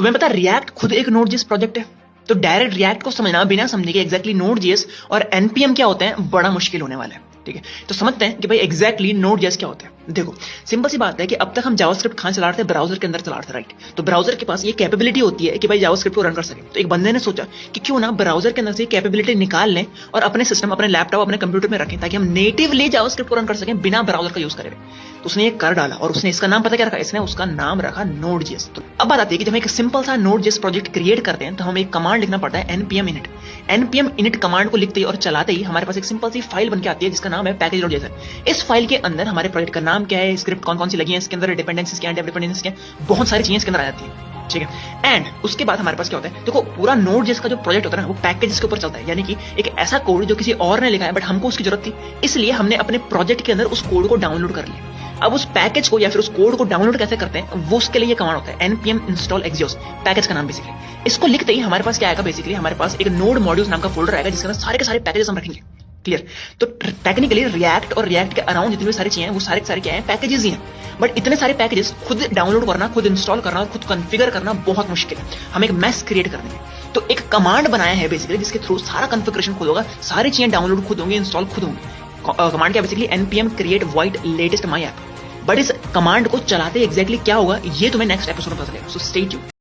तुम्हें पता रिएक्ट खुद एक नोड.जेएस प्रोजेक्ट है। तो डायरेक्ट रिएक्ट को समझना बिना समझे कि एग्जैक्टली नोड.जेएस और एनपीएम क्या होते हैं बड़ा मुश्किल होने वाला है। ठीक है, तो समझते हैं कि भाई एग्जैक्टली नोड.जेएस क्या होता है। देखो सिंपल सी बात है कि अब तक हम जावास्क्रिप्ट कहां चला रहे थे, ब्राउजर के अंदर चला रहे थे, राइट। तो ब्राउजर के पास ये कैपेबिलिटी होती है कि भाई जावास्क्रिप्ट को रन कर सके। तो एक बंदे ने सोचा कि क्यों ना ब्राउजर के अंदर से कैपेबिलिटी निकाल लें और अपने सिस्टम, अपने लैपटॉप, अपने कंप्यूटर में रखें ताकि हम नेटिवली जावास्क्रिप्ट को रन कर सकें बिना ब्राउजर का यूज करे। तो उसने ये कर डाला और उसने इसका नाम पता क्या रखा, इसने उसका नाम रखा नोड.जेएस। तो अब बात आती है कि जब हम एक सिंपल सा नोड.जेएस प्रोजेक्ट क्रिएट करते हैं तो हमें एक कमांड लिखना पड़ता है npm init। npm init command को लिखते ही और चलाते ही हमारे पास एक सिंपल सी फाइल बन के आती है जिसका नाम है package.js। इस फाइल के अंदर हमारे प्रोजेक्ट का नाम क्या है, स्क्रिप्ट कौन कौन सी लगी है इसके अंदर, डिपेंडेंसीज क्या है, डिपेंडेंसीज क्या है, बहुत सारी चीजें इसके अंदर आ जाती है। ठीक है, एंड उसके बाद हमारे पास क्या होता है, देखो पूरा नोड.जेएस का जो प्रोजेक्ट होता है ना वो पैकेजेस के ऊपर चलता है। यानी कि एक ऐसा कोड जो किसी और ने लिखा है बट हमको उसकी जरूरत थी, इसलिए हमने अपने प्रोजेक्ट के अंदर उस कोड को डाउनलोड कर लिया। अब उस पैकेज को या फिर उस कोड को डाउनलोड कैसे करते हैं वो उसके लिए ये कमांड होता है npm install axios, पैकेज का नाम बेसिकली। इसको लिखते ही हमारे पास क्या आएगा, बेसिकली हमारे पास एक नोड मॉड्यूल्स नाम का फोल्डर आएगा जिसके अंदर सारे के सारे पैकेजेस हम रखेंगे। क्लियर। तो टेक्निकली रिएक्ट और रिएक्ट के अराउंड जितनी भी सारी चीजें हैं वो सारे के सारे क्या है, पैकेजेस ही हैं। बट इतने सारे पैकेजेस खुद डाउनलोड करना, खुद इंस्टॉल करना और खुद कॉन्फ़िगर करना बहुत मुश्किल है। हम एक मैस क्रिएट कर देंगे। तो एक कमांड बनाया है बेसिकली जिसके थ्रू सारा कॉन्फ़िगरेशन खुद होगा, सारी चीजें डाउनलोड खुद होंगी, इंस्टॉल खुद होंगी। कमांड क्या basically npm create void latest my app। But इस कमांड को चलाते एग्जैक्टली क्या होगा ये तुम्हें नेक्स्ट एपिसोड में पता चलेगा। So stay tuned.